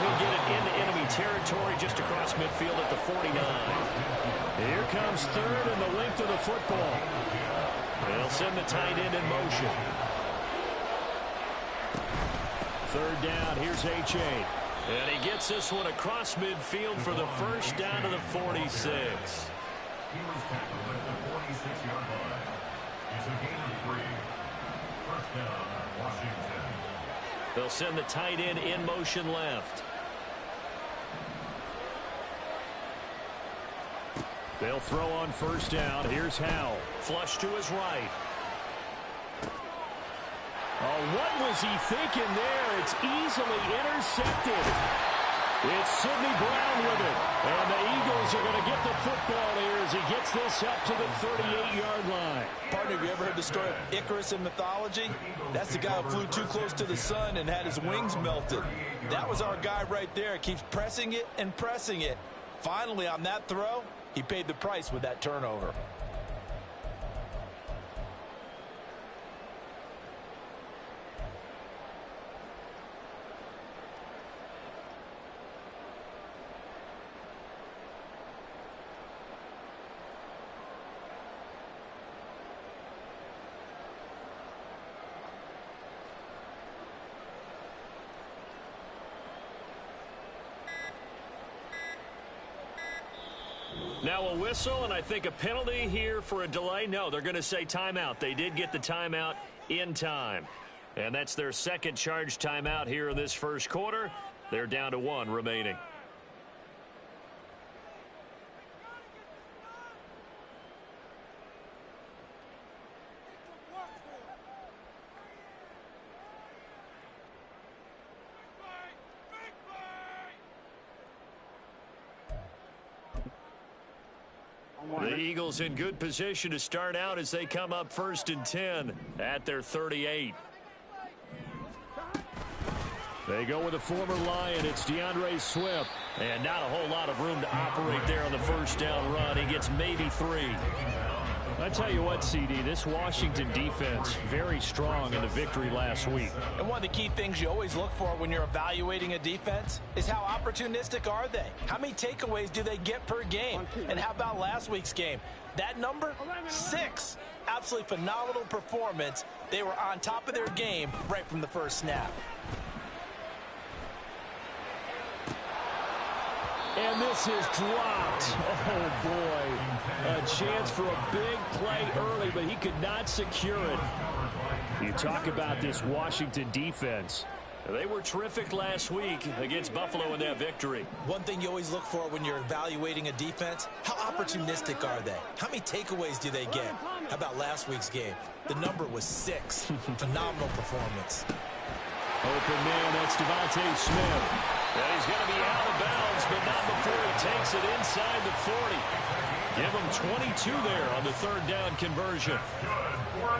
he'll get it into enemy territory just across midfield at the 49. Here comes third and the length of the football. They'll send the tight end in motion. Third down, here's H.A. And he gets this one across midfield for the first down to the 46. He was tackled at the 46-yard line. It's a gain of 3. First down, Washington. They'll send the tight end in motion left. They'll throw on first down. Here's Howell. Flush to his right. Oh, what was he thinking there? It's easily intercepted. It's Sidney Brown with it. And the Eagles are going to get the football here as he gets this up to the 38-yard line. Partner, have you ever heard the story of Icarus in mythology? That's the guy who flew too close to the sun and had his wings melted. That was our guy right there. Keeps pressing it and pressing it. Finally, on that throw, he paid the price with that turnover. Now a whistle, and I think a penalty here for a delay. No, they're going to say timeout. They did get the timeout in time. And that's their second charge timeout here in this first quarter. They're down to 1 remaining. The Eagles in good position to start out as they come up 1st and 10 at their 38. They go with a former Lion. It's DeAndre Swift. And not a whole lot of room to operate there on the first down run. He gets maybe 3. I tell you what, CD, this Washington defense, very strong in the victory last week. And one of the key things you always look for when you're evaluating a defense is how opportunistic are they? How many takeaways do they get per game? And how about last week's game? That number, 6. Absolutely phenomenal performance. They were on top of their game right from the first snap. And this is dropped. Oh, boy. A chance for a big play early, but he could not secure it. You talk about this Washington defense. They were terrific last week against Buffalo in that victory. One thing you always look for when you're evaluating a defense, how opportunistic are they? How many takeaways do they get? How about last week's game? The number was 6. Phenomenal performance. Open man, that's Devontae Smith. And he's going to be out of bounds, but not before he takes it inside the 40. Give him 22 there on the third down conversion.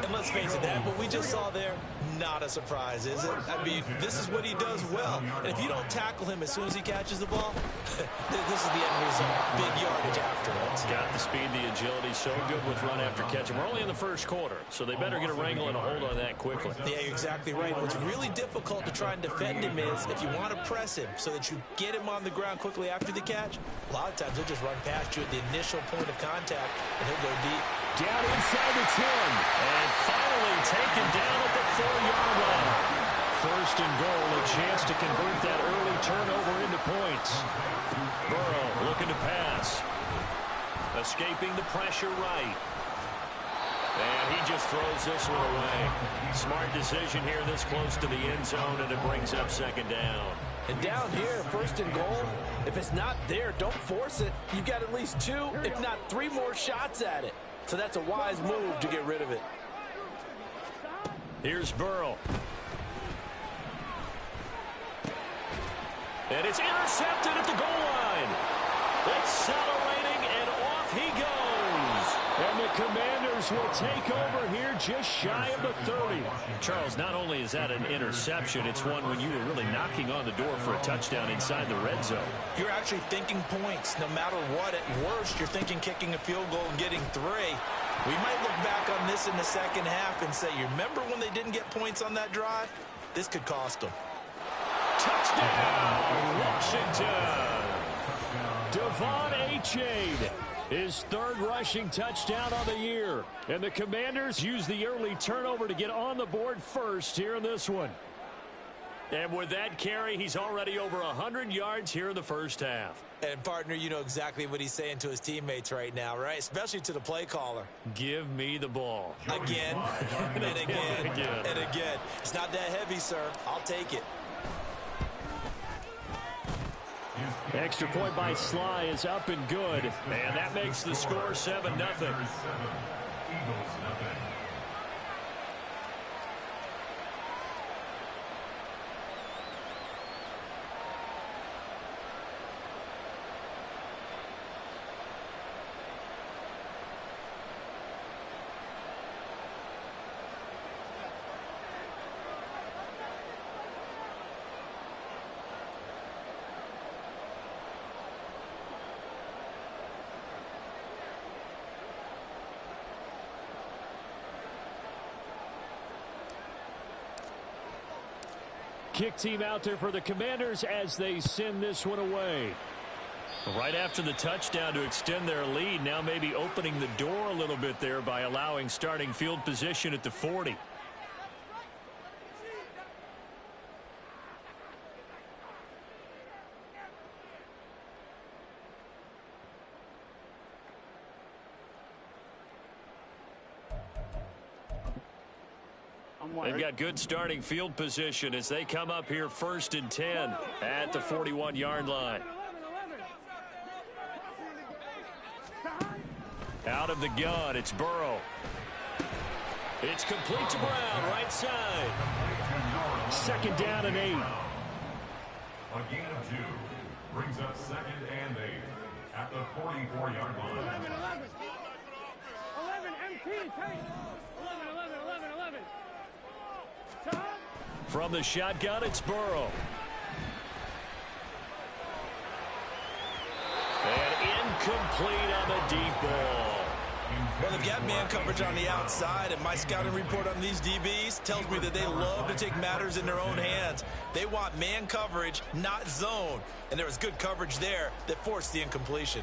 And let's face it, that what we just saw there, not a surprise, is it? I mean, this is what he does well. And if you don't tackle him as soon as he catches the ball, this is the end result. Big yardage afterwards. Got the speed, the agility, so good with run after catch. And we're only in the first quarter, so they better get a wrangle and a hold on that quickly. Yeah, you're exactly right. What's really difficult to try and defend him is if you want to press him so that you get him on the ground quickly after the catch, a lot of times he'll just run past you at the initial point of contact, and he'll go deep. Down inside the 10. And finally taken down at the 4-yard line. First and goal, a chance to convert that early turnover into points. Burrow looking to pass. Escaping the pressure right. And he just throws this one away. Smart decision here this close to the end zone, and it brings up second down. And down here, first and goal, if it's not there, don't force it. You've got at least 2, if not 3 more shots at it. So that's a wise move to get rid of it. Here's Burrow. And it's intercepted at the goal line. Accelerating, and off he goes. And the Commanders will take over here just shy of the 30. Charles, not only is that an interception, it's one when you were really knocking on the door for a touchdown inside the red zone. You're actually thinking points no matter what. At worst, you're thinking kicking a field goal and getting 3. We might look back on this in the second half and say, you remember when they didn't get points on that drive? This could cost them. Touchdown, Washington. Devon Achane, his third rushing touchdown on the year. And the Commanders use the early turnover to get on the board first here in this one. And with that carry, he's already over 100 yards here in the first half. And, partner, you know exactly what he's saying to his teammates right now, right? Especially to the play caller. Give me the ball. Again, and again, and again. It's not that heavy, sir. I'll take it. Extra point by Sly is up and good. And that makes the score 7-0. Eagles, nothing. Kick team out there for the Commanders as they send this one away. Right after the touchdown to extend their lead, now maybe opening the door a little bit there by allowing starting field position at the 40. They've got good starting field position as they come up here 1st and 10 at the 41-yard line. Out of the gun, it's Burrow. It's complete to Brown, right side. 2nd down and 8. A gain of 2 brings up 2nd and 8 at the 44-yard line. 11 MT, take 11. From the shotgun, it's Burrow. And incomplete on the deep ball. Well, they've got man coverage on the outside, and my scouting report on these DBs tells me that they love to take matters in their own hands. They want man coverage, not zone. And there was good coverage there that forced the incompletion.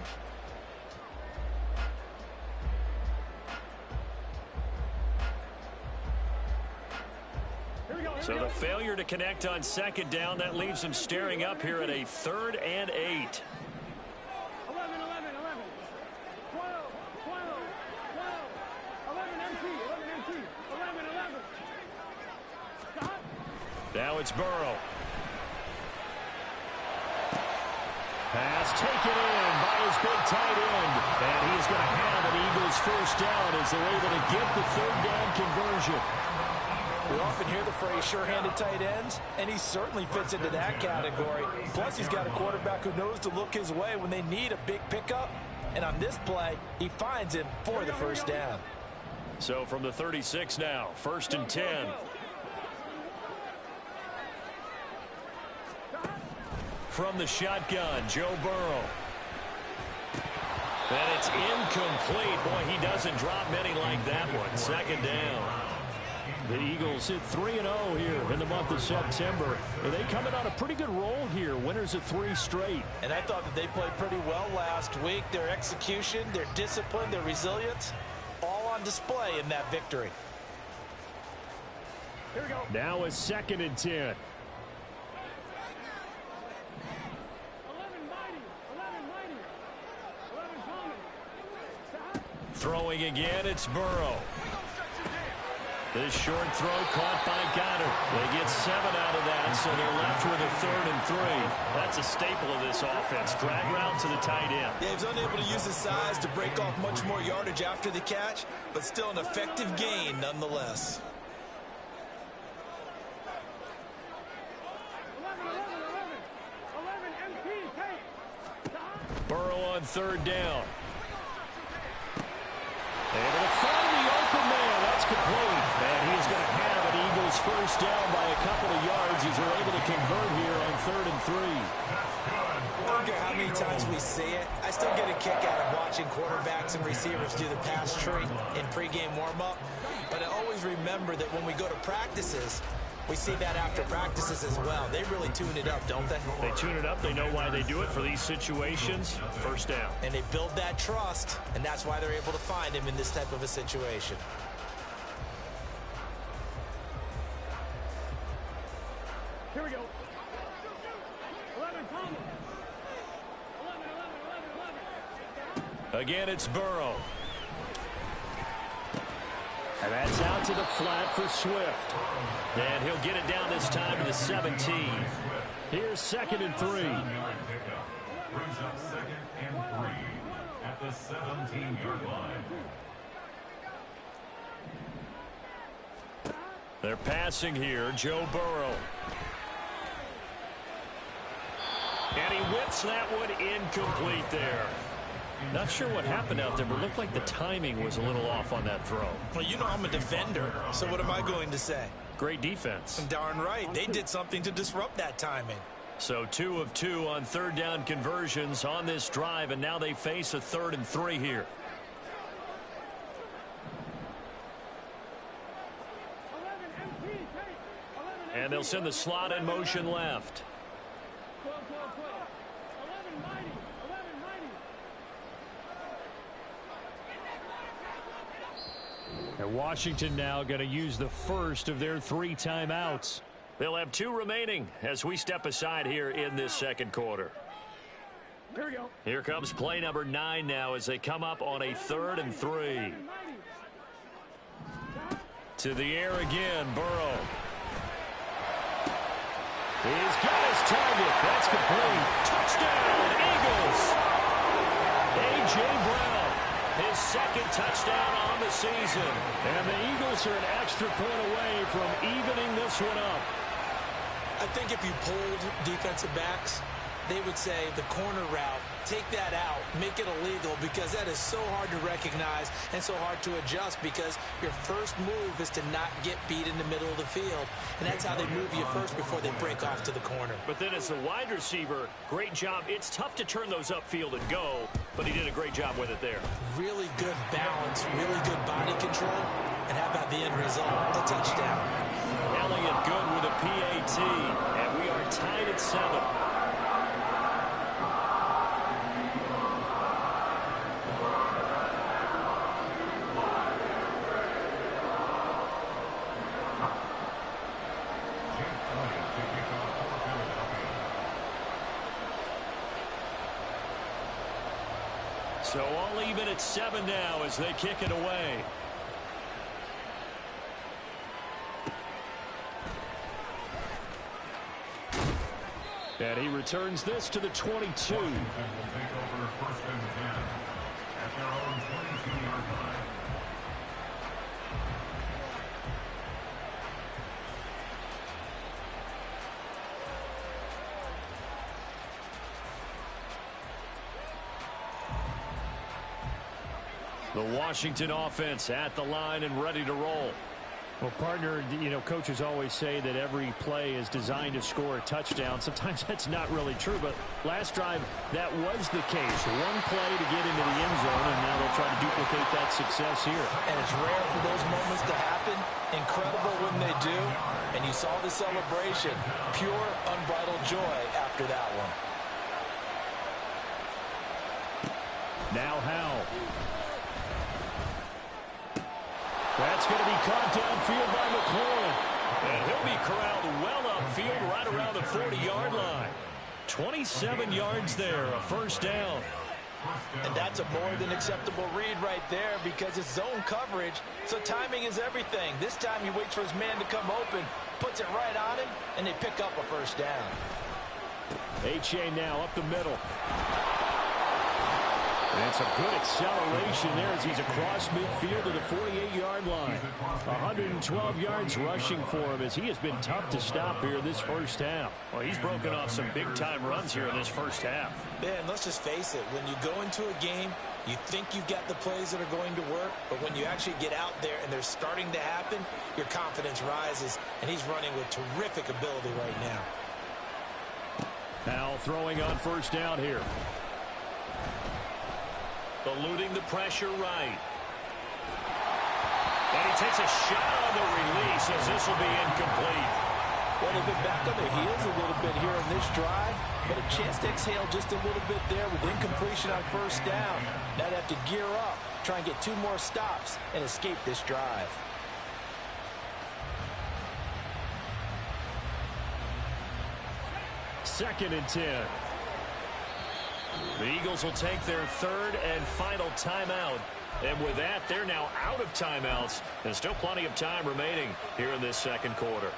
So the failure to connect on 2nd down, that leaves them staring up here at a 3rd and 8. 11. 12. 11 MT. 11. Stop. Now it's Burrow. Pass taken in by his big tight end. And he's going to have an Eagles 1st down as they're able to get the 3rd down conversion. We often hear the phrase sure-handed tight ends, and he certainly fits into that category. Plus, he's got a quarterback who knows to look his way when they need a big pickup. And on this play, he finds him for the 1st down. So from the 36 now, 1st and 10. From the shotgun, Joe Burrow. And it's incomplete. Boy, he doesn't drop many like that one. 2nd down. The Eagles hit 3-0 here in the month of September. And they come in on a pretty good roll here. Winners of 3 straight. And I thought that they played pretty well last week. Their execution, their discipline, their resilience, all on display in that victory. Here we go. Now a 2nd and 10. 11 Thomas. Stop. Throwing again, it's Burrow. This short throw caught by Goddard. They get 7 out of that, so they're left with a 3rd and 3. That's a staple of this offense. Drag route to the tight end. Yeah, he's unable to use his size to break off much more yardage after the catch, but still an effective gain nonetheless. 11 MT, take. Stop. Burrow on 3rd down. Able to find the open man. That's complete. And he's going to have an Eagles 1st down by a couple of yards as they're able to convert here on 3rd and 3. I don't care how many times we see it. I still get a kick out of watching quarterbacks and receivers do the pass tree in pregame warm-up. But I always remember that when we go to practices, We see that after practices as well. They really tune it up, don't they? They tune it up. They know why they do it for these situations. First down. And they build that trust, and that's why they're able to find him in this type of a situation. Here we go. 11, Thomas. 11. Again, it's Burrow. And that's out to the flat for Swift. And he'll get it down this time to the 17. Here's 2nd and 3. Brings up 2nd and 3 at the 17-yard line. They're passing here, Joe Burrow. And he whips that one incomplete there. Not sure what happened out there, but it looked like the timing was a little off on that throw. Well, you know I'm a defender, so what am I going to say? Great defense. Darn right. They did something to disrupt that timing. So 2 of 2 on 3rd down conversions on this drive, and now they face a 3rd and 3 here. 11, MT, take. 11, And they'll send the slot in motion left. 12. 11, mighty. 11, mighty. And Washington now going to use the first of their 3 timeouts. They'll have 2 remaining as we step aside here in this 2nd quarter. Here we go. Here comes play number 9 now as they come up on a 3rd and 3. To the air again, Burrow. He's got his target. That's complete. Touchdown, Eagles. A.J. Brown, his 2nd touchdown on the season. And the Eagles are an extra point away from evening this one up. I think if you polled defensive backs, they would say the corner route, take that out, make it illegal, because that is so hard to recognize and so hard to adjust, because your first move is to not get beat in the middle of the field. And that's how they move you first before they break off to the corner. But then as the wide receiver, great job. It's tough to turn those upfield and go, but he did a great job with it there. Really good balance, really good body control. And how about the end result? A touchdown. Elliott good with a PAT, and we are tied at 7. So all even at 7 now as they kick it away. And he returns this to the 22. Washington will take over 1st and 10 at their own 22-yard line. The Washington offense at the line and ready to roll. Well, partner, you know, coaches always say that every play is designed to score a touchdown. Sometimes that's not really true, but last drive, that was the case. One play to get into the end zone, and now they'll try to duplicate that success here. And it's rare for those moments to happen. Incredible when they do. And you saw the celebration. Pure, unbridled joy after that one. Now Howell. That's going to be caught downfield by McLaurin. And he'll be corralled well upfield right around the 40-yard line. 27 yards there, a 1st down. And that's a more than acceptable read right there, because it's zone coverage, so timing is everything. This time he waits for his man to come open, puts it right on him, and they pick up a 1st down. H.A. now up the middle. And it's a good acceleration there as he's across midfield to the 48-yard line. 112 yards rushing for him as he has been tough to stop here this 1st half. Well, he's broken off some big-time runs here in this 1st half. Yeah, and let's just face it. When you go into a game, you think you've got the plays that are going to work, but when you actually get out there and they're starting to happen, your confidence rises, and he's running with terrific ability right now. Now throwing on 1st down here. Eluding the pressure right. And he takes a shot on the release as this will be incomplete. Well, they've been back on their heels a little bit here in this drive, but a chance to exhale just a little bit there with incompletion on first down. Now they have to gear up, try and get 2 more stops, and escape this drive. Second and 10. The Eagles will take their third and final timeout. And with that, they're now out of timeouts. There's still plenty of time remaining here in this second quarter.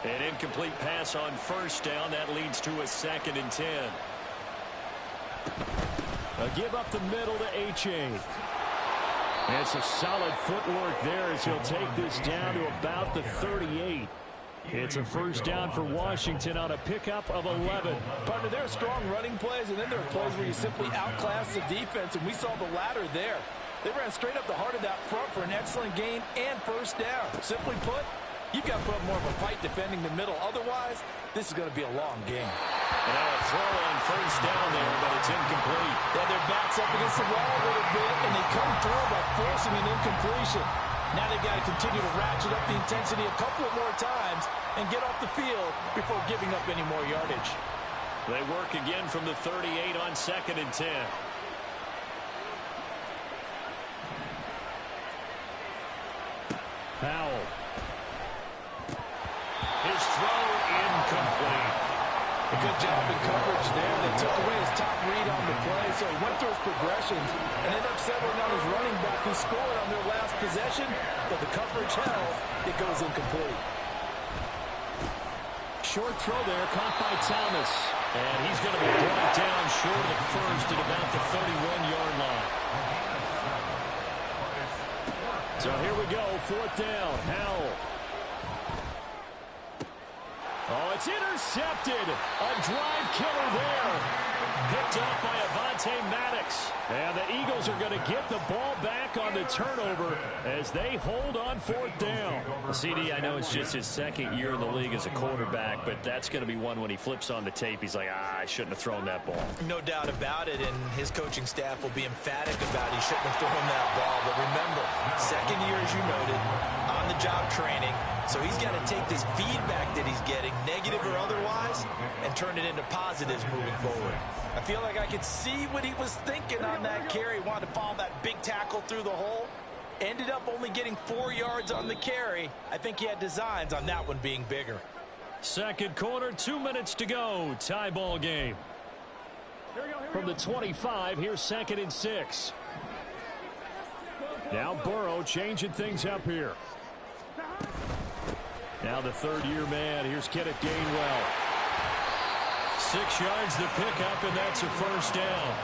An incomplete pass on first down. That leads to a second and 10. A give up the middle to H.A. It's a solid footwork there as he'll take this down to about the 38. It's a first down for Washington on a pickup of 11. Partner, there are strong running plays, and then there are plays where you simply outclass the defense, and we saw the latter there. They ran straight up the heart of that front for an excellent gain and first down. Simply put, you've got to put up more of a fight defending the middle. Otherwise, this is going to be a long game. And now a throw on first down there, but it's incomplete. Yeah, their back's up against the wall a little bit, and they come through by forcing an incompletion. Now they've got to continue to ratchet up the intensity a couple of more times and get off the field before giving up any more yardage. They work again from the 38 on second and 10. Powell. His throw incomplete. A good job in coverage there. They took away his top read on the play, so he went through his progressions and ended up settling on his running back who scored on their last possession, but the coverage held. It goes incomplete. Short throw there, caught by Thomas. And he's going to be brought down short of the first at about the 31-yard line. So here we go, fourth down. Howell. Oh, it's intercepted. A drive killer there. Picked up by Avonte Maddox. And the Eagles are going to get the ball back on the turnover as they hold on fourth down. CD, I know it's just his second year in the league as a quarterback, but that's going to be one when he flips on the tape. He's like, I shouldn't have thrown that ball. No doubt about it, and his coaching staff will be emphatic about he shouldn't have thrown that ball. But remember, second year, as you noted, on-the-job training. So he's got to take this feedback that he's getting, negative or otherwise, and turn it into positives moving forward. I feel like I could see what he was thinking on that carry. Wanted to follow that big tackle through the hole. Ended up only getting 4 yards on the carry. I think he had designs on that one being bigger. Second quarter, 2 minutes to go. Tie ball game. From the 25, here's second and 6. Now Burrow changing things up here. Now the third-year man. Here's Kenneth Gainwell. 6 yards the pickup, and that's a first down.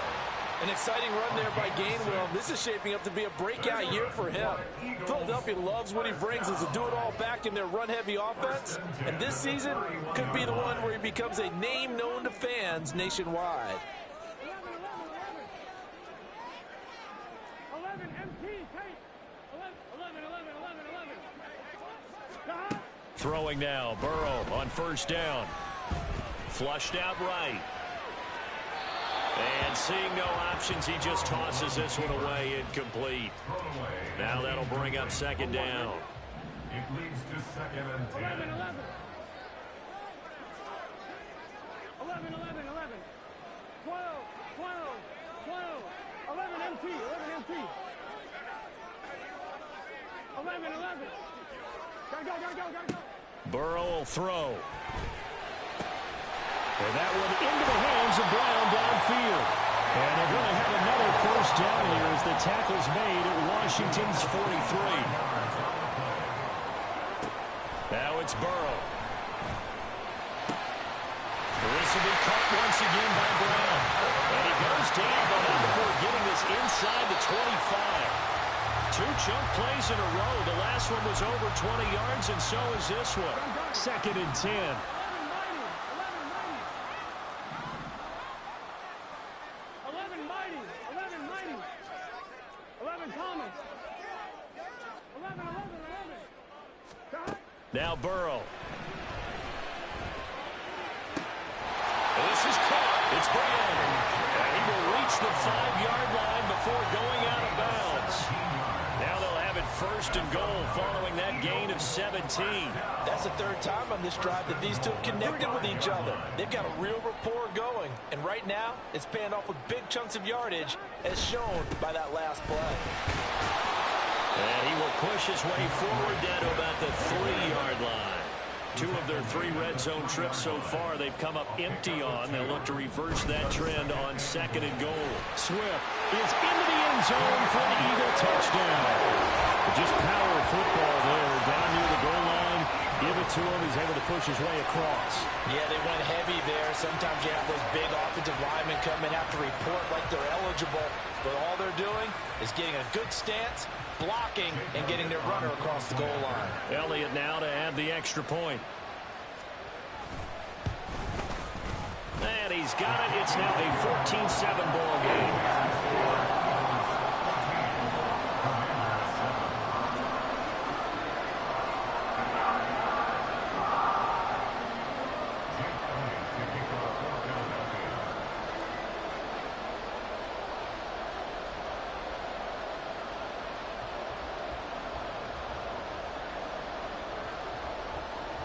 An exciting run there by Gainwell. This is shaping up to be a breakout year for him. Philadelphia loves what he brings as a do-it-all back in their run-heavy offense. And this season could be the one where he becomes a name known to fans nationwide. 11 MT, tight. 11. Throwing now, Burrow on first down. Flushed out right. And seeing no options, he just tosses this one away, incomplete. Now that'll bring up second down. It leads to second and 10. 11. 11 MT. 11. Gotta go. Burrow will throw. And that one into the hands of Brown downfield. And they're going to have another first down here as the tackle's made at Washington's 43. Now it's Burrow. This will be caught once again by Brown. And he goes down, but not before getting this inside the 25. 2 chunk plays in a row. The last one was over 20 yards, and so is this one. Second and 10. 11 Thomas. 11. Now Burrow. This is caught. It's Brown. And he will reach reach the 5-yard line before going out of bounds. Now they'll have it first and goal following that gain of 17. That's the third time on this drive that these two have connected with each other. They've got a real rapport going, and right now it's paying off with big chunks of yardage, as shown by that last play. And he will push his way forward down to about the 3-yard line. 2 of their 3 red zone trips so far they've come up empty on. They'll look to reverse that trend on second and goal. Swift is into the end zone for an Eagle touchdown. Just power football there down near the goal line. Give it to him. He's able to push his way across. Yeah, they went heavy there. Sometimes you have those big offensive linemen come in, have to report like they're eligible. But all they're doing is getting a good stance, blocking, and getting their runner across the goal line. Elliott now to add the extra point. And he's got it. It's now a 14-7 ball game.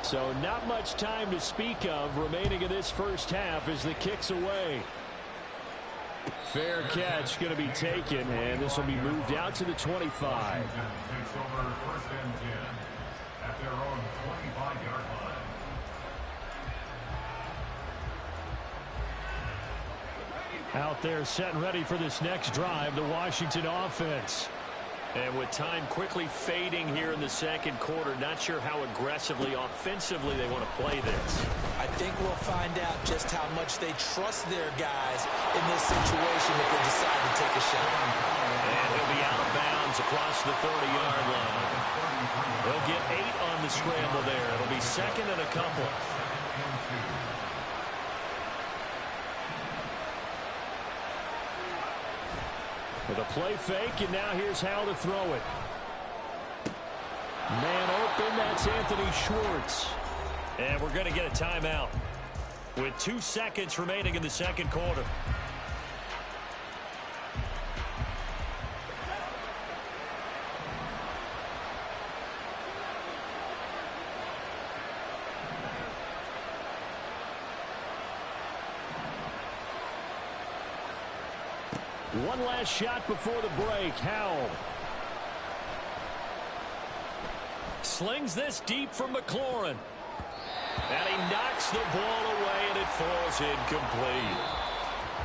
So not much time to speak of remaining in this first half as the kick's away. Fair catch going to be taken, and this will be moved out to the 25. Takes over first and 10 at their own 25-yard line. Out there set and ready for this next drive, the Washington offense. And with time quickly fading here in the second quarter, not sure how aggressively, offensively they want to play this. I think we'll find out just how much they trust their guys in this situation if they decide to take a shot. And he'll be out of bounds across the 30-yard line. They'll get 8 on the scramble there. It'll be second and a couple. With a play fake, and now here's how to throw it. Man open, that's Anthony Schwartz. And we're going to get a timeout with 2 seconds remaining in the second quarter. One last shot before the break. Howell slings this deep from McLaurin. And he knocks the ball away, and it falls incomplete.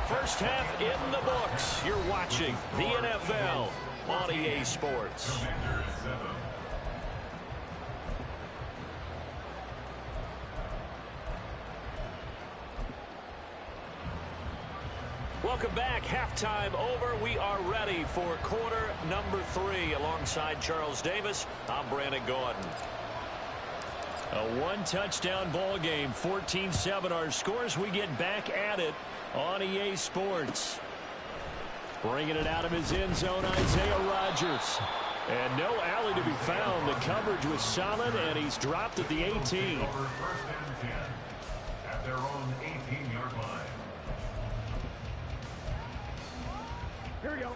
First half in the books. You're watching the NFL on EA Sports. Welcome back. Halftime over. We are ready for quarter number 3. Alongside Charles Davis, I'm Brandon Gordon. A 1-touchdown ball game, 14-7 our scores. We get back at it on EA Sports. Bringing it out of his end zone, Isaiah Rodgers. And no alley to be found. The coverage was solid, and he's dropped at the 18. Over first and 10 at their own 18-yard line.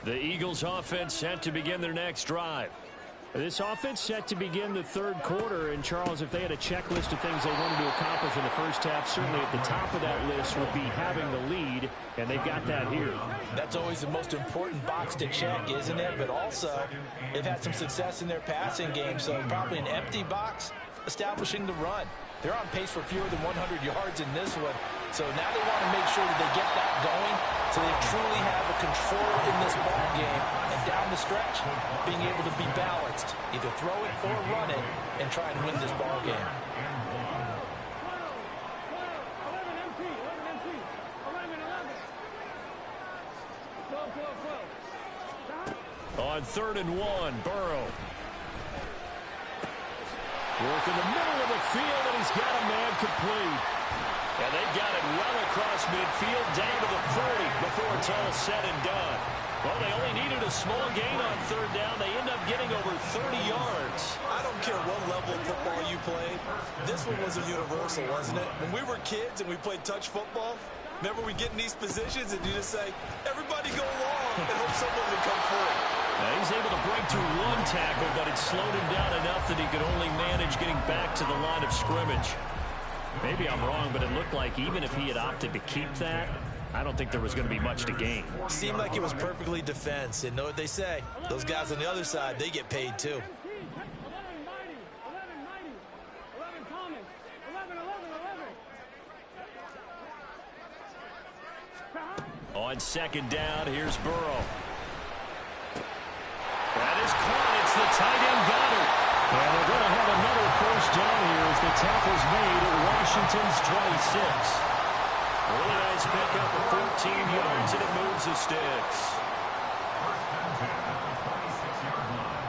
The Eagles offense set to begin their next drive. This offense set to begin the third quarter. And, Charles, if they had a checklist of things they wanted to accomplish in the first half, certainly at the top of that list would be having the lead, and they've got that here. That's always the most important box to check, isn't it? But also, they've had some success in their passing game, so probably an empty box establishing the run. They're on pace for fewer than 100 yards in this one, so now they want to make sure that they get that going so they truly have a control in this ball game, and down the stretch, being able to be balanced, either throw it or run it, and try and win this ball game. 12. On 3rd and 1, Burrow. Work in the middle of the field, and he's got a man complete. And they've got it well across midfield, down to the 30 before it's all said and done. Well, they only needed a small gain on 3rd down. They end up getting over 30 yards. I don't care what level of football you played. This one was a universal, wasn't it? When we were kids and we played touch football, Remember, we get in these positions and you just say, everybody go long and hope someone will come through. Now he's able to break through one tackle, but it slowed him down enough that he could only manage getting back to the line of scrimmage. Maybe I'm wrong, but it looked like even if he had opted to keep that, I don't think there was going to be much to gain. Seemed like it was perfectly defense. And know what they say? Those guys on the other side, they get paid too. On second down, here's Burrow. That is caught. It's the tight end Goddard. And they're going to have another first down here as the tackle's made at Washington's 26. Really nice pickup of 14 yards, and it moves the sticks. First and 10 at the 26-yard line.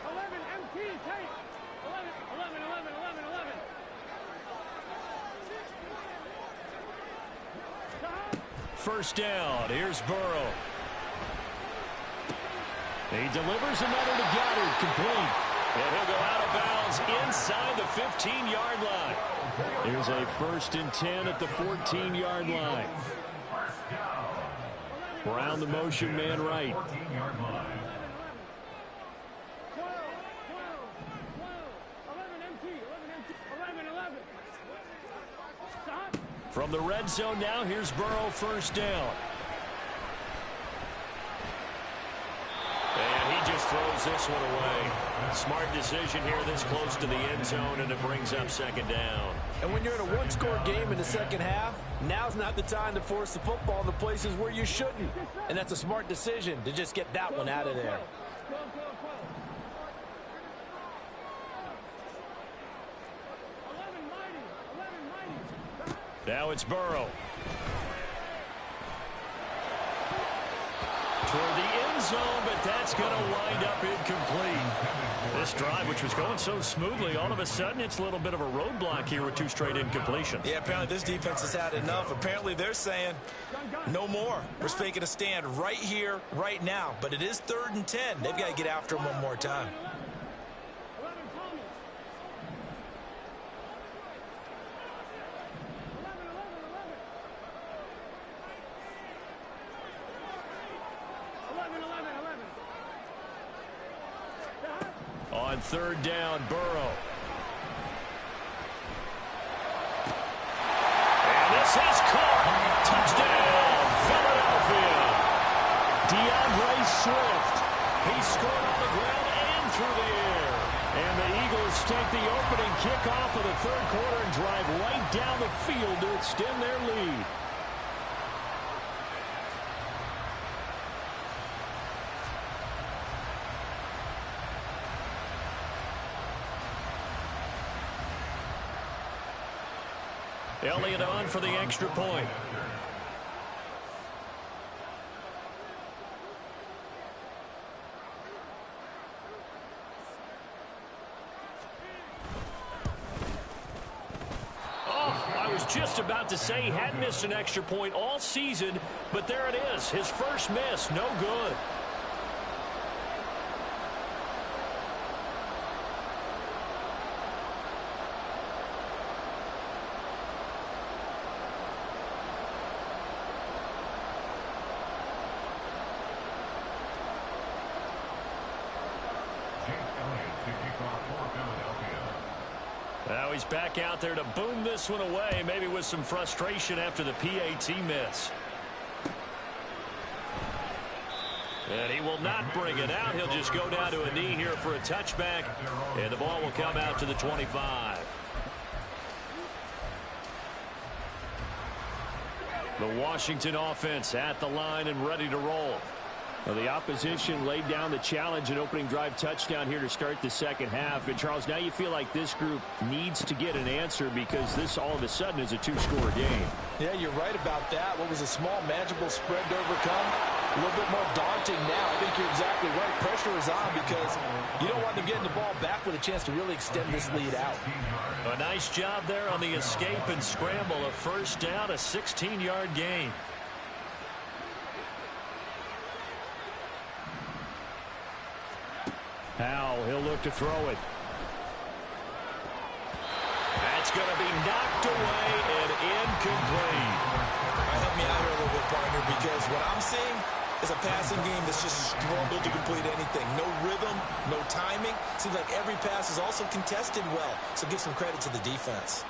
11 MT tape. 11. First down, here's Burrow. He delivers another to Goddard, complete. And he'll go out of bounds inside the 15-yard line. Here's a 1st and 10 at the 14-yard line. Brown the motion man right. 14-yard line. 11. Stop. From the red zone now, here's Burrow, first down. And he just throws this one away. Smart decision here this close to the end zone, and it brings up second down. And when you're in a one-score game in the second half, now's not the time to force the football in the places where you shouldn't. And that's a smart decision to just get that one out of there. Now it's Burrow. Toward the end zone, but that's going to wind up incomplete. This drive, which was going so smoothly, all of a sudden it's a little bit of a roadblock here with 2 straight incompletions. Yeah, apparently this defense has had enough. Apparently they're saying no more. We're making a stand right here, right now. But it is 3rd and 10. They've got to get after him one more time. On 3rd down, Burrow. And this is caught. Touchdown, Philadelphia. DeAndre Swift. He scored on the ground and through the air. And the Eagles take the opening kickoff of the 3rd quarter and drive right down the field to extend their lead. Elliott on for the extra point. Oh, I was just about to say he hadn't missed an extra point all season, but there it is. His first miss, no good. Now he's back out there to boom this one away, maybe with some frustration after the PAT miss. And he will not bring it out. He'll just go down to a knee here for a touchback, and the ball will come out to the 25. The Washington offense at the line and ready to roll. Well, the opposition laid down the challenge and opening drive touchdown here to start the second half. And, Charles, now you feel like this group needs to get an answer because this all of a sudden is a 2-score game. Yeah, you're right about that. What was a small, manageable spread to overcome, a little bit more daunting now. I think you're exactly right. Pressure is on because you don't want them getting the ball back with a chance to really extend this lead out. A nice job there on the escape and scramble. A first down, a 16-yard gain. Powell, he'll look to throw it. It's going to be knocked away and incomplete. Help me out here a little bit, partner, because what I'm seeing is a passing game that's just struggled to complete anything. No rhythm, no timing. Seems like every pass is also contested well, so give some credit to the defense.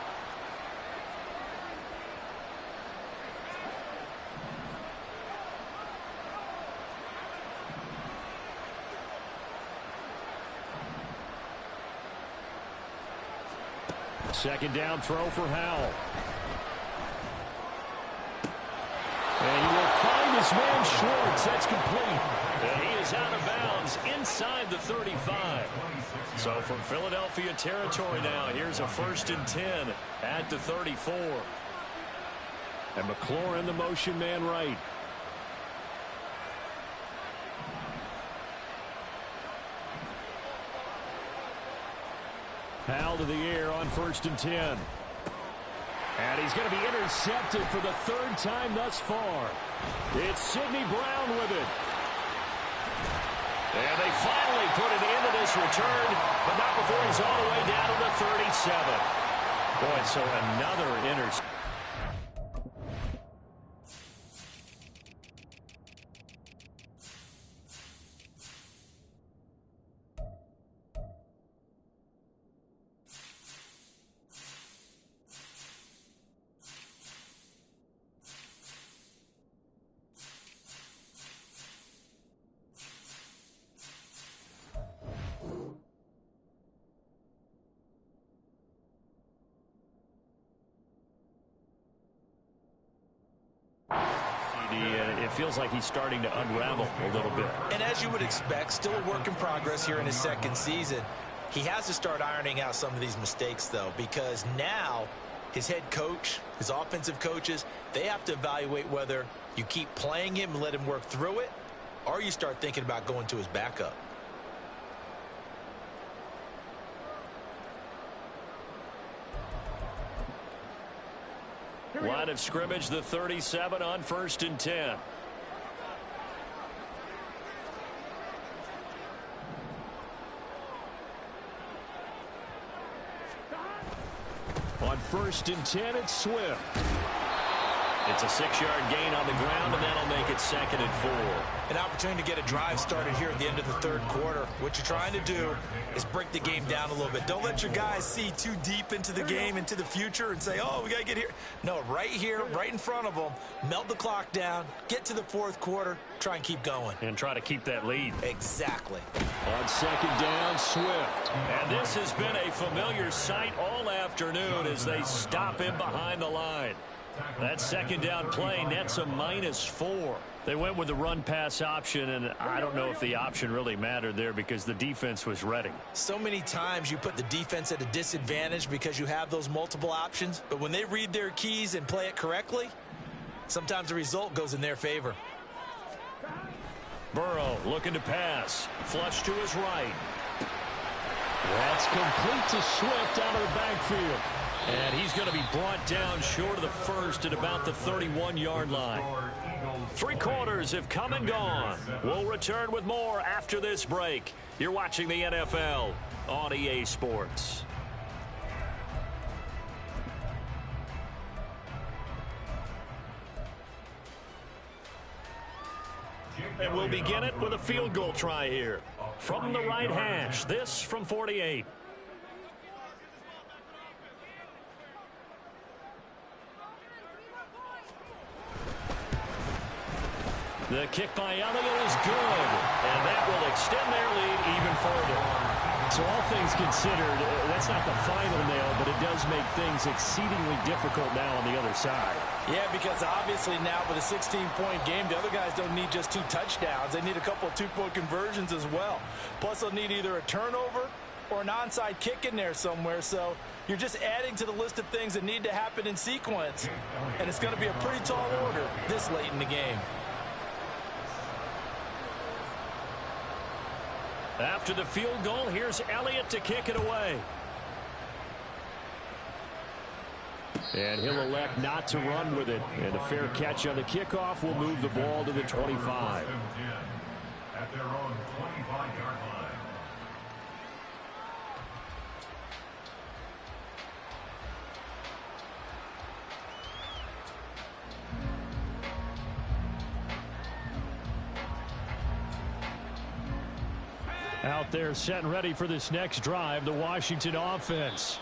Second down throw for Howell. And he will find his man Schwartz. That's complete. And he is out of bounds inside the 35. So from Philadelphia territory now, here's a 1st and 10 at the 34. And McLaurin, the motion man right. Howell to the air on 1st and 10. And he's going to be intercepted for the 3rd time thus far. It's Sidney Brown with it. And they finally put it into this return, but not before he's all the way down to the 37. Boy, so another interception. It feels like he's starting to unravel a little bit. And as you would expect, still a work in progress here in his 2nd season. He has to start ironing out some of these mistakes, though, because now his head coach, his offensive coaches, they have to evaluate whether you keep playing him and let him work through it, or you start thinking about going to his backup. Line of scrimmage, the 37 on 1st and 10. On 1st and 10, it's Swift. It's a 6-yard gain on the ground, and that'll make it 2nd and 4. An opportunity to get a drive started here at the end of the 3rd quarter. What you're trying to do is break the game down a little bit. Don't let your guys see too deep into the game, into the future, and say, oh, we got to get here. No, right here, right in front of them, melt the clock down, get to the 4th quarter, try and keep going. And try to keep that lead. Exactly. On 2nd down, Swift. And this has been a familiar sight all afternoon as they stop him behind the line. That 2nd down play nets a -4. They went with the run-pass option, and I don't know if the option really mattered there because the defense was ready. So many times you put the defense at a disadvantage because you have those multiple options, but when they read their keys and play it correctly, sometimes the result goes in their favor. Burrow looking to pass. Flush to his right. That's complete to Swift out of the backfield. And he's going to be brought down short of the 1st at about the 31-yard line. 3 quarters have come and gone. We'll return with more after this break. You're watching the NFL on EA Sports. And we'll begin it with a field goal try here. From the right hash, this from 48. The kick by Elliott is good, and that will extend their lead even further. So all things considered, that's not the final nail, but it does make things exceedingly difficult now on the other side. Yeah, because obviously now with a 16-point game, the other guys don't need just 2 touchdowns. They need a couple of 2-point conversions as well. Plus, they'll need either a turnover or an onside kick in there somewhere. So you're just adding to the list of things that need to happen in sequence. And it's going to be a pretty tall order this late in the game. After the field goal, here's Elliott to kick it away. And he'll elect not to run with it. And a fair catch on the kickoff will move the ball to the 25. At their own 25-yard line. 2 Out there set and ready for this next drive, the Washington offense.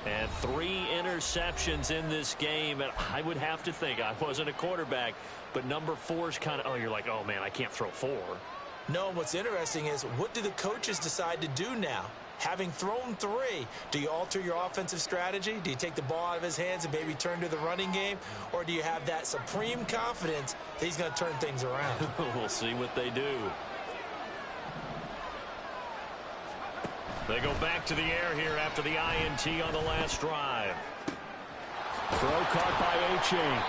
And 3 interceptions in this game. And I would have to think, I wasn't a quarterback, but number 4 is kind of, oh, you're like, oh, man, I can't throw 4. No, and what's interesting is, what do the coaches decide to do now? Having thrown 3, do you alter your offensive strategy? Do you take the ball out of his hands and maybe turn to the running game? Or do you have that supreme confidence that he's going to turn things around? We'll see what they do. They go back to the air here after the INT on the last drive. Throw caught by A-Chain.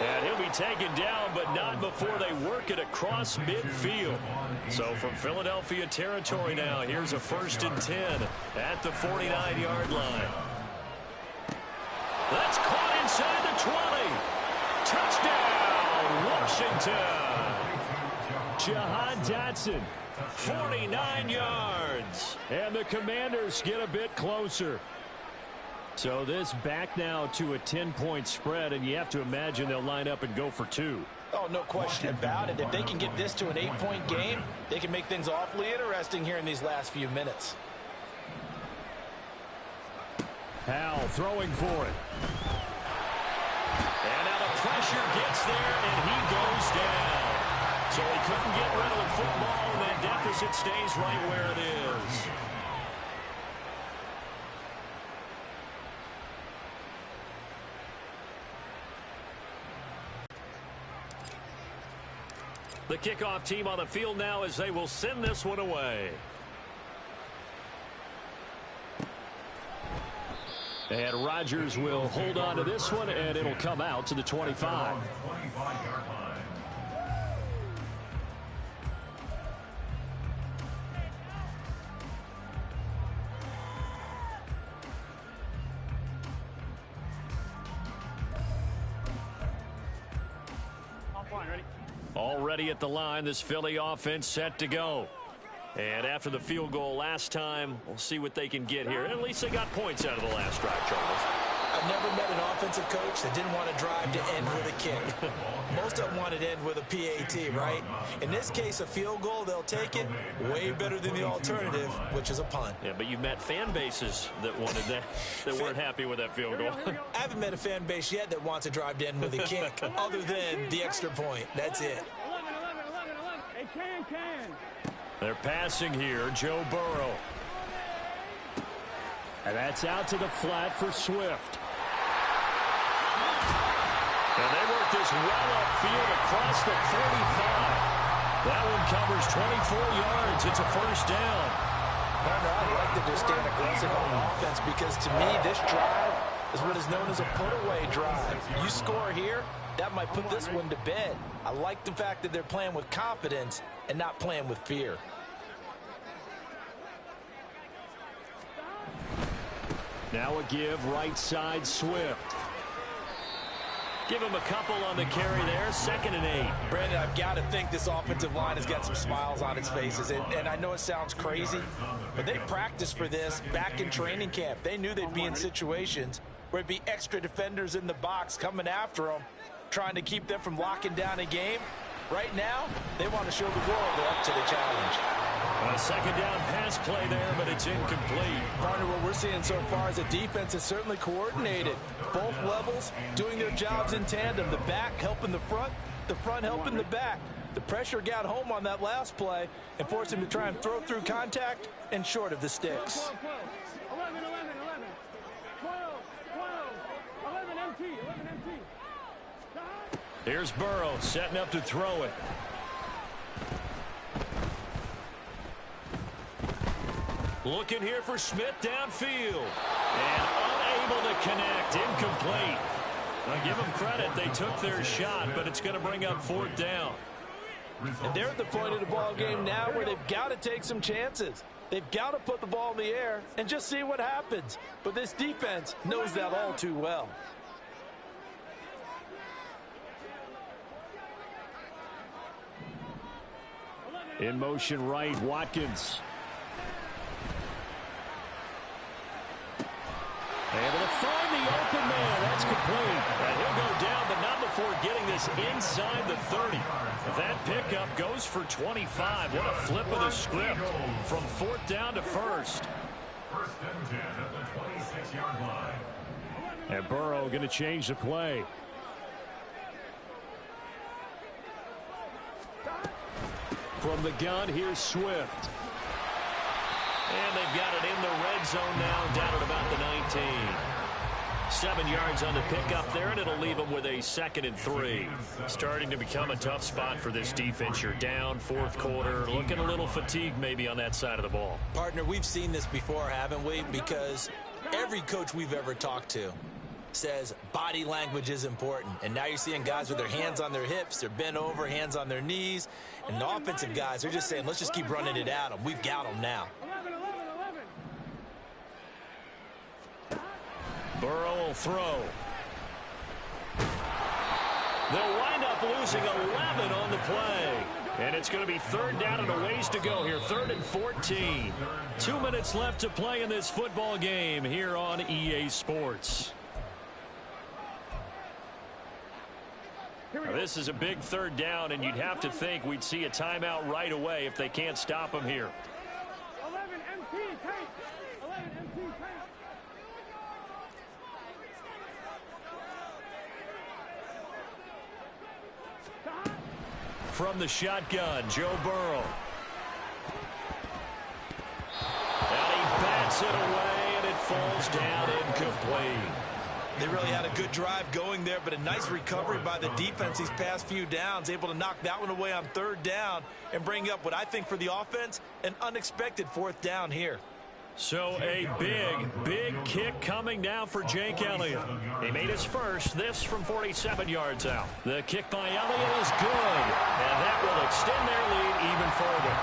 And he'll be taken down, but not before they work it across midfield. So from Philadelphia territory now, here's a 1st and 10 at the 49-yard line. That's caught inside the 20. Touchdown, Washington. Jahan Dotson, 49 yards. And the Commanders get a bit closer. So this back now to a 10-point spread, and you have to imagine they'll line up and go for 2. Oh, no question about it. If they can get this to an 8-point game, they can make things awfully interesting here in these last few minutes. Howell throwing for it. And now the pressure gets there, and he goes down. So he couldn't get rid of the football, and that deficit stays right where it is. The kickoff team on the field now as they will send this one away. And Rodgers will hold on to this one, and it'll come out to the 25. Already at the line, this Philly offense set to go. And after the field goal last time, we'll see what they can get here. At least they got points out of the last drive, Charles. I've never met an offensive coach that didn't want to drive to end with a kick. Most of them wanted to end with a PAT, right? In this case, a field goal, they'll take it. Way better than the alternative, which is a punt. Yeah, but you've met fan bases that wanted that, that weren't happy with that field goal. I haven't met a fan base yet that wants to drive to end with a kick, other than the extra point. That's it. 11. Hey, can. They're passing here, Joe Burrow. And that's out to the flat for Swift. And they work this well upfield across the 45. That one covers 24 yards. It's a 1st down. I'd like to just stand aggressive on offense because to me this drive is what is known as a put-away drive. You score here, that might put this one to bed. I like the fact that they're playing with confidence and not playing with fear. Now a give right side Swift. Give him a couple on the carry there. 2nd and 8. Brandon, I've got to think this offensive line has got some smiles on its faces. And I know it sounds crazy, but they practiced for this back in training camp. They knew they'd be in situations where it'd be extra defenders in the box coming after them, trying to keep them from locking down a game. Right now, they want to show the world they're up to the challenge. A 2nd down pass play there, but it's incomplete. Partner, what we're seeing so far is a defense is certainly coordinated. Both levels doing their jobs in tandem. The back helping the front helping the back. The pressure got home on that last play and forced him to try and throw through contact and short of the sticks. 11. 12. 11 MT. Here's Burrow setting up to throw it. Looking here for Smith downfield. And unable to connect. Incomplete. Now give them credit. They took their shot, but it's going to bring up 4th down. And they're at the point of the ball game now where they've got to take some chances. They've got to put the ball in the air and just see what happens. But this defense knows that all too well. In motion right, Watkins. Able to find the open man. That's That's complete. And he'll go down, but not before getting this inside the 30. That pickup goes for 25. What a flip of the script from 4th down to 1st. 1st and 10 at the 26-yard line. And Burrow going to change the play. From the gun, here's Swift. And they've got it in the red zone now, down at about the 19. 7 yards on the pickup there, and it'll leave them with a 2nd and 3. Starting to become a tough spot for this defense. You're down 4th quarter, looking a little fatigued maybe on that side of the ball. Partner, we've seen this before, haven't we? Because every coach we've ever talked to says body language is important. And now you're seeing guys with their hands on their hips, they're bent over, hands on their knees. And the offensive guys, they're just saying, let's just keep running it at them. We've got them now. 11, 11, 11. Burrow will throw. They'll wind up losing 11 on the play. And it's going to be 3rd down and a ways to go here. 3rd and 14. 2 minutes left to play in this football game here on EA Sports. Now, this is a big 3rd down, and you'd have to think we'd see a timeout right away if they can't stop them here. 11 MT tank. 11 MT tank. From the shotgun, Joe Burrow. And he bats it away, and it falls down incomplete. They really had a good drive going there, but a nice recovery by the defense these past few downs, able to knock that one away on 3rd down and bring up what I think for the offense, an unexpected 4th down here. So a big kick coming down for Jake Elliott. He made his first, this from 47 yards out. The kick by Elliott is good, and that will extend their lead even further.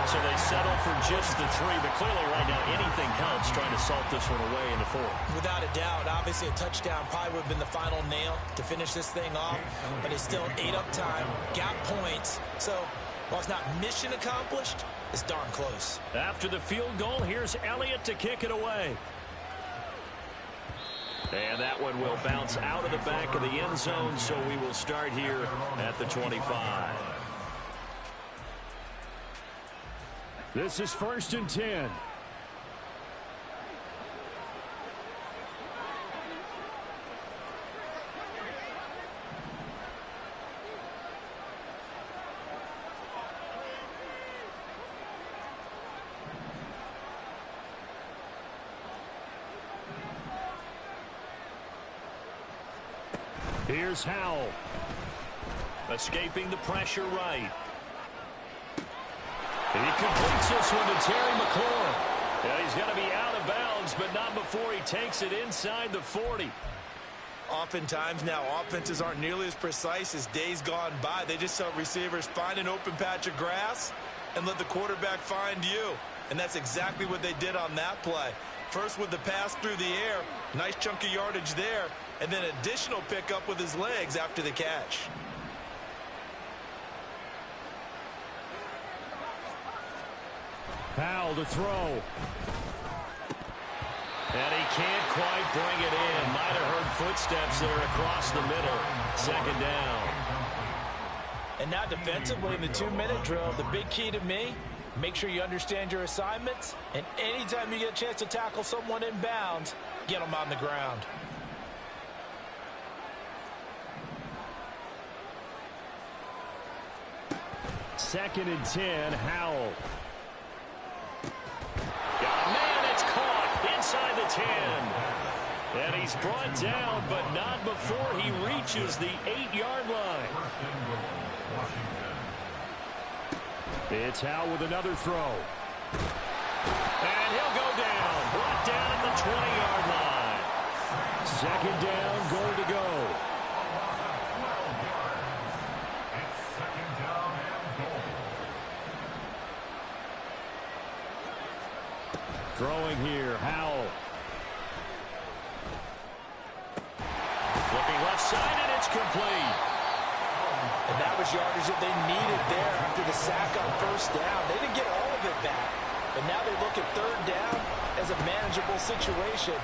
So they settle for just the 3, but clearly right now anything helps trying to salt this one away in the 4th. Without a doubt, obviously a touchdown probably would have been the final nail to finish this thing off, but it's still ate up time, got points, so while it's not mission accomplished, it's darn close. After the field goal, here's Elliott to kick it away. And that one will bounce out of the back of the end zone, so we will start here at the 25. This is 1st and 10. Here's Howell. Escaping the pressure right. And he completes this one to Terry McLaurin. Yeah, he's going to be out of bounds, but not before he takes it inside the 40. Oftentimes now, offenses aren't nearly as precise as days gone by. They just tell receivers, find an open patch of grass and let the quarterback find you. And that's exactly what they did on that play. First with the pass through the air, nice chunk of yardage there, and then additional pickup with his legs after the catch. Powell to throw. And he can't quite bring it in. Might have heard footsteps there across the middle. 2nd down. And now defensively in the 2-minute drill, the big key to me, make sure you understand your assignments, and anytime you get a chance to tackle someone in bounds, get them on the ground. Second and 10, Howell. Got a man, it's caught inside the 10. And he's brought down, but not before he reaches the 8-yard line. It's Howell with another throw. And he'll go down, brought down at the 20-yard line. 2nd down, goal to go. Throwing here, Howell. Flipping left side, and it's complete. And that was yardage that they needed there after the sack on 1st down. They didn't get all of it back. But now they look at 3rd down as a manageable situation.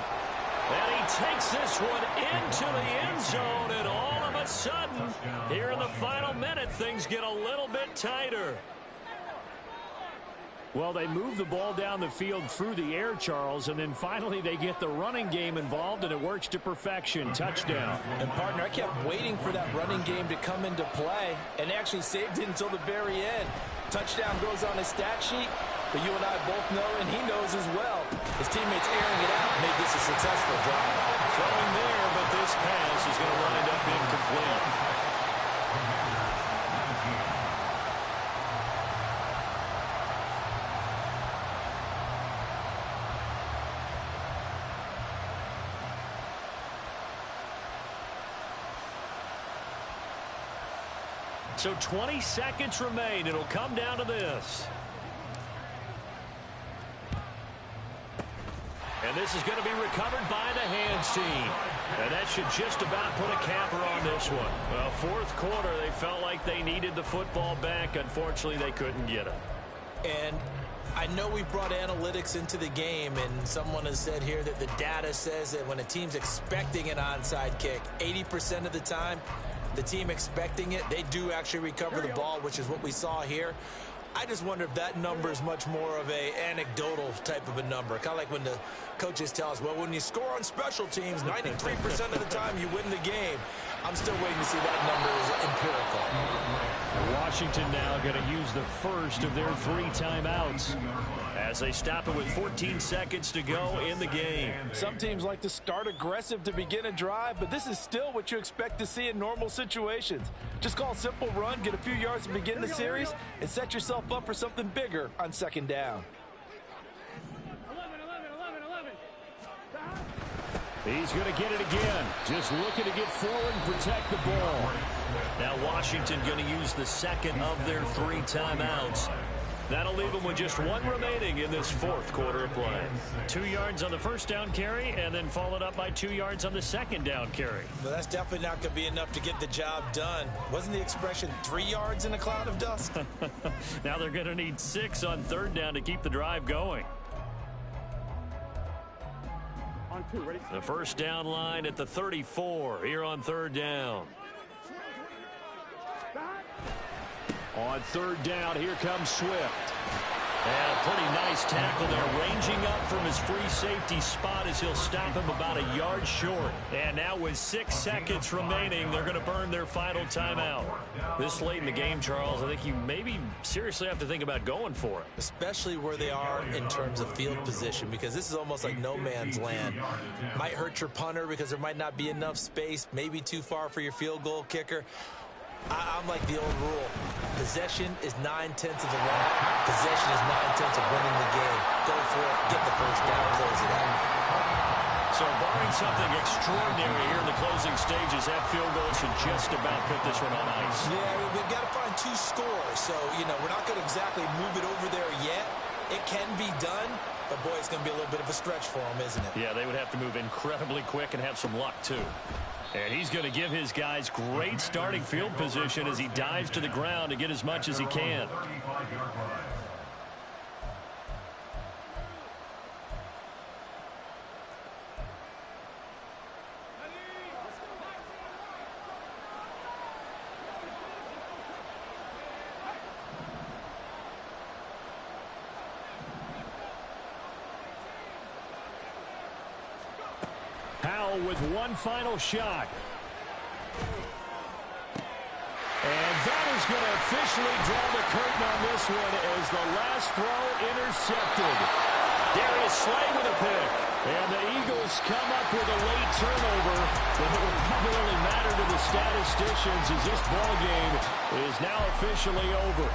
And he takes this one into the end zone, and all of a sudden, here in the final minute, things get a little bit tighter. Well, they move the ball down the field through the air, Charles, and then finally they get the running game involved, and it works to perfection. Touchdown. And, partner, I kept waiting for that running game to come into play, and they actually saved it until the very end. Touchdown goes on his stat sheet, but you and I both know, and he knows as well, his teammates airing it out made this a successful drive. Throwing there, but this pass is going to wind up incomplete. So 20 seconds remain. It'll come down to this. And this is going to be recovered by the hands team. And that should just about put a capper on this one. Well, fourth quarter, they felt like they needed the football back. Unfortunately, they couldn't get it. And I know we brought analytics into the game, and someone has said here that the data says that when a team's expecting an onside kick, 80% of the time, the team expecting it, they do actually recover the ball, which is what we saw here. I just wonder if that number is much more of a anecdotal type of a number. Kind of like when the coaches tell us, well, when you score on special teams, 93% of the time you win the game. I'm still waiting to see that number is empirical. Washington now going to use the first of their 3 timeouts as they stop it with 14 seconds to go in the game. Some teams like to start aggressive to begin a drive, but this is still what you expect to see in normal situations. Just call a simple run, get a few yards to begin the series, and set yourself up for something bigger on second down. 11. He's going to get it again. Just looking to get forward and protect the ball. Now Washington going to use the second of their 3 timeouts. That'll leave them with just 1 remaining in this fourth quarter of play. 2 yards on the first down carry, and then followed up by 2 yards on the second down carry. But that's definitely not going to be enough to get the job done. Wasn't the expression 3 yards in a cloud of dust? Now they're going to need 6 on third down to keep the drive going. On 2, ready? The first down line at the 34 here on third down. On third down, here comes Swift. And a pretty nice tackle there, ranging up from his free safety spot as he'll stop him about a yard short. And now with 6 seconds remaining, they're going to burn their final timeout. This late in the game, Charles, I think you maybe seriously have to think about going for it. Especially where they are in terms of field position, because this is almost like no man's land. Might hurt your punter because there might not be enough space, maybe too far for your field goal kicker. I'm like the old rule. Possession is 9/10 of the run. Possession is 9/10 of winning the game. Go for it. Get the first down. Close it out. So barring something extraordinary here in the closing stages, that field goal should just about put this one on ice. Yeah, we've got to find 2 scores. So, we're not going to exactly move it over there yet. It can be done, but boy, it's going to be a little bit of a stretch for them, isn't it? Yeah, they would have to move incredibly quick and have some luck, too. And he's going to give his guys great starting field position as he dives to the ground to get as much as he can. With one final shot. And that is going to officially draw the curtain on this one as the last throw intercepted. Darius Slay with a pick. And the Eagles come up with a late turnover, but it will probably only matter to the statisticians as this ball game is now officially over.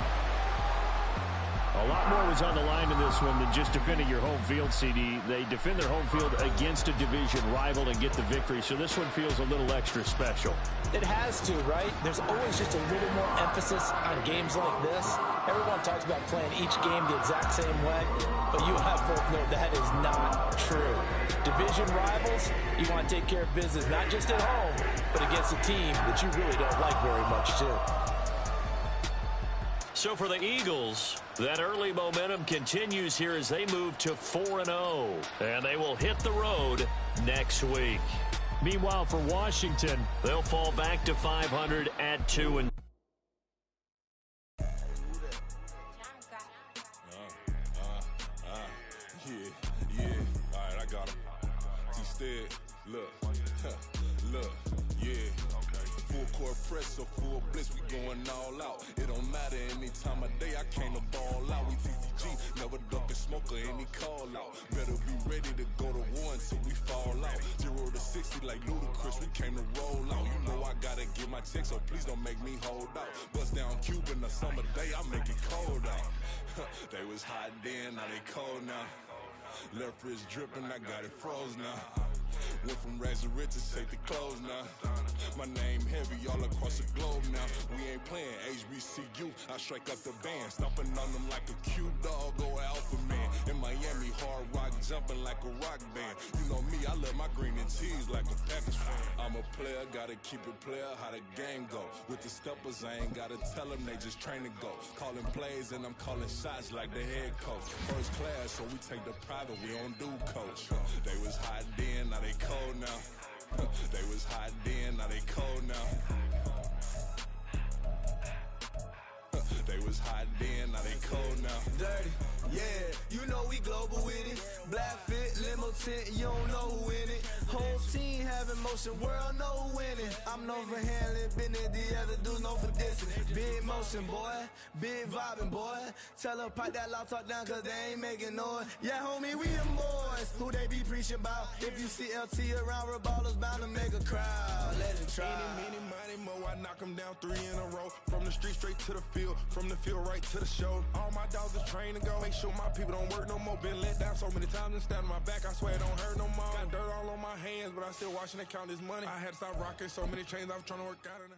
A lot more was on the line in this one than just defending your home field, CD. They defend their home field against a division rival and get the victory, so this one feels a little extra special. It has to, right? There's always just a little more emphasis on games like this. Everyone talks about playing each game the exact same way, but you and I both know that is not true. Division rivals, you want to take care of business not just at home, but against a team that you really don't like very much, too. So for the Eagles, that early momentum continues here as they move to 4-0. And they will hit the road next week. Meanwhile, for Washington, they'll fall back to 500 at 2-2. Yeah. All right, I got him. Instead, look, yeah. Full court press or full blitz, we going all out. It don't matter any time of day, I came to ball out. We TCG, never duck a smoker, any call out. Better be ready to go to war until we fall out. 0 to 60 like Ludacris, we came to roll out. You know I gotta get my check, so please don't make me hold out. Bust down Cuban a summer day, I make it cold out. They was hot then, now they cold now. Left wrist dripping, I got it froze now. Went from rags to riches, take the clothes now. My name heavy all across the globe now. We ain't playing HBCU, I strike up the band. Stomping on them like a cute dog or alpha man. In Miami, hard rock jumping like a rock band. You know me, I love my green and cheese like a Packers fan. I'm a player, gotta keep it player, how the game go. With the steppers, I ain't gotta tell them, they just train to go. Calling plays and I'm calling shots like the head coach. First class, so we take the private, we don't do coach. They was hot then, now they cold now. They was hot then, now they cold now. They was hot then, now they cold now. Dirty, yeah, you know we global with it. Black fit, limo tint, you don't know who in it. Whole team having motion, world know who winning. I'm known for handling business, the other dudes known for dissing. Big motion, boy, big vibing, boy. Tell her pipe that loud talk down, cause they ain't making noise. Yeah, homie, we them boys, who they be preaching about. If you see LT around, Reballers bound to make a crowd. Let it try. Any, money, mo, I knock them down 3 in a row. From the street straight to the field, from the field right to the show. All my dogs is trained to go. Make sure my people don't work no more. Been let down so many times and stand on my back. I swear it don't hurt no more. Got dirt all on my hands, but I still watching it count this money. I had to stop rocking so many chains. I was trying to work out in the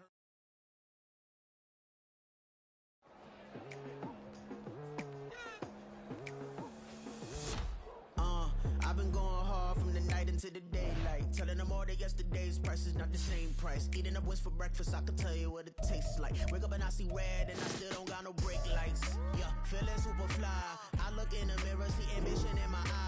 I've been going hard from the night into the daylight. Telling them all that yesterday's price is not the same price. Eating up wings for breakfast, I can tell you what it tastes like. Wake up and I see red and I still don't got no brake lights. Yeah, feeling super fly. I look in the mirror, see ambition in my eyes.